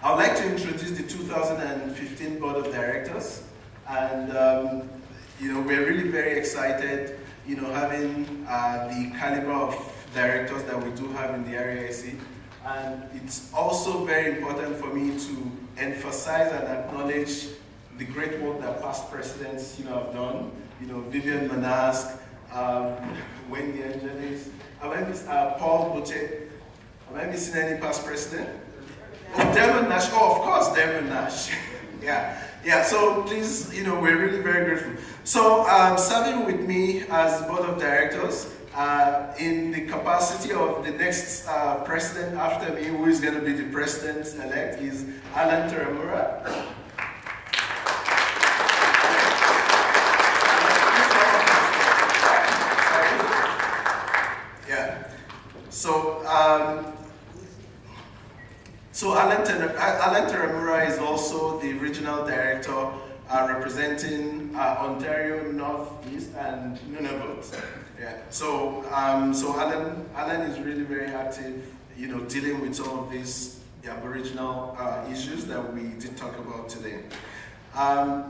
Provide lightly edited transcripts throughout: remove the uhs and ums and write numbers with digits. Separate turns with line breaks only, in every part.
I'd like to introduce the 2015 Board of Directors, and we're really very excited, having the caliber of directors that we do have in the RAIC, and it's also very important for me to emphasize and acknowledge the great work that past presidents, have done. Vivian Manask, Wendy Angelis, Paul Botte. Am I missing any past president? Oh, Devon Nash. Oh, of course, Devon Nash. Yeah. So please, we're really very grateful. So serving with me as board of directors in the capacity of the next president after me, who is going to be the president-elect, is Alan Teramura. So Alan Teramura is also the regional director representing Ontario Northeast and Nunavut. Yeah. So Alan is really very active, dealing with some of these Aboriginal issues that we did talk about today. I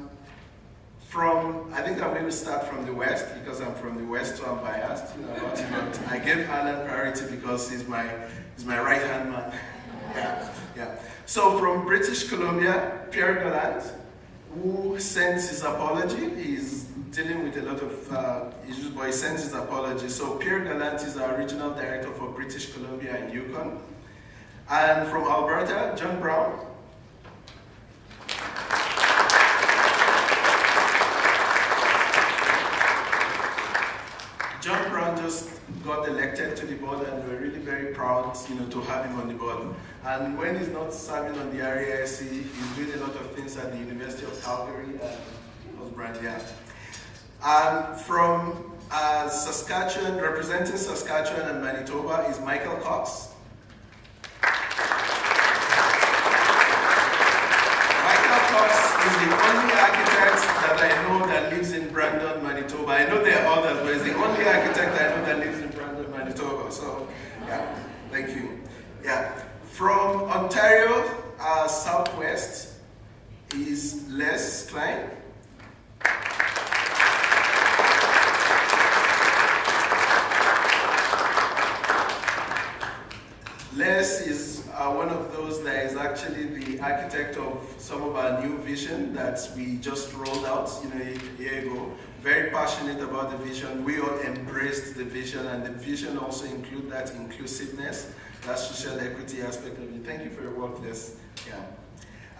think I'm going to start from the West because I'm from the West, so I'm biased. But I gave Alan priority because he's my right-hand man. Yeah. So from British Columbia, Pierre Gallant, who sends his apology. He's dealing with a lot of issues, but he sends his apology. So Pierre Gallant is our regional director for British Columbia and Yukon. And from Alberta, John Brown. John Brown just got elected to the board, and we're really very proud, to have him on the board. And when he's not serving on the RAIC, he's doing a lot of things at the University of Calgary and Osborne. And from Saskatchewan, representing Saskatchewan and Manitoba, is Michael Cox. Michael Cox is the only architect that I know that lives in Brandon, Manitoba. I know there are others, but he's the only architect I know that lives in Brandon, Manitoba. So, thank you. From Ontario, Southwest, is Les Klein. Les is one of those that is actually the architect of some of our new vision that we just rolled out, a year ago. Very passionate about the vision. We all embraced the vision, and the vision also include that inclusiveness, that social equity aspect of it. Thank you for your work, Les.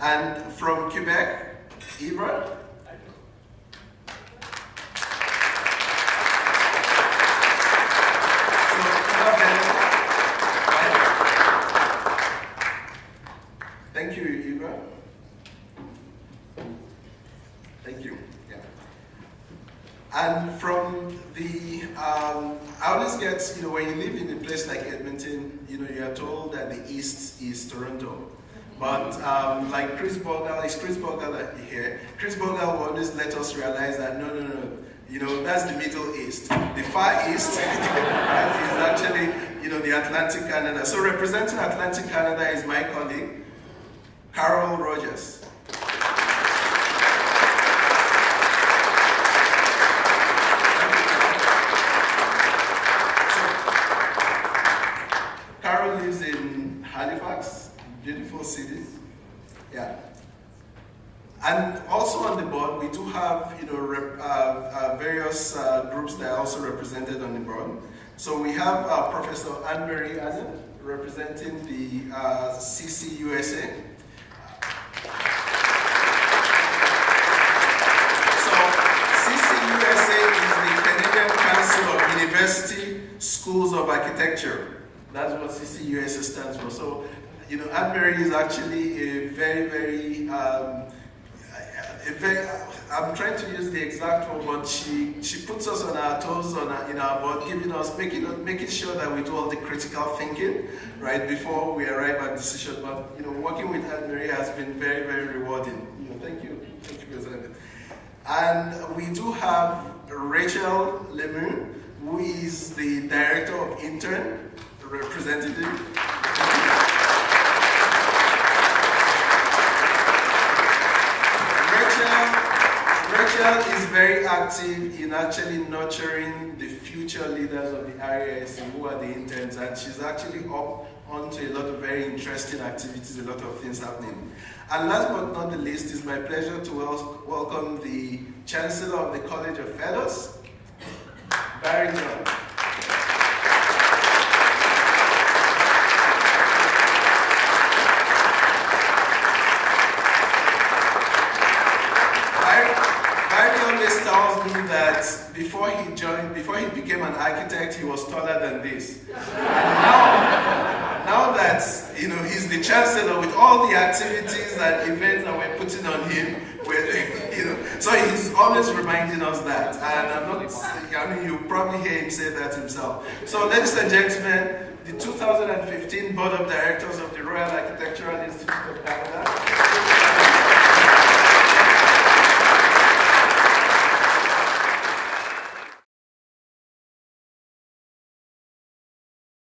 And from Quebec, Eva. Thank you, Eva. Thank you. And from the, I always get, when you live in a place like Edmonton, you are told that the East is Toronto. But like Chris Bogle, is Chris Bogle here? Chris Bogle will always let us realize that no, that's the Middle East. The Far East right, is actually, the Atlantic Canada. So representing Atlantic Canada is my colleague, Carol Rogers. Carol lives in Halifax, beautiful city. And also on the board, we do have various groups that are also represented on the board. So we have Professor Anne-Marie Adam representing the CCUSA. Council of University Schools of Architecture. That's what CCUSA stands for. So, Anne-Marie is actually a very, I'm trying to use the exact word, but she puts us on our toes in our board, making sure that we do all the critical thinking, right, before we arrive at decision. But, working with Anne-Marie has been very, very rewarding. Thank you. Thank you, President. And we do have Rachel Lemieux, who is the Director of Intern Representative. Rachel is very active in actually nurturing the future leaders of the RAIC, who are the interns, and she's actually up onto a lot of very interesting activities, a lot of things happening. And last but not the least, it's my pleasure to welcome the Chancellor of the College of Fellows, Barry John. Tells me that before he became an architect, he was taller than this. And now that he's the chancellor, with all the activities and events that we're putting on him, so he's always reminding us that. And you probably hear him say that himself. So, ladies and gentlemen, the 2015 Board of Directors of the Royal Architectural Institute of Canada.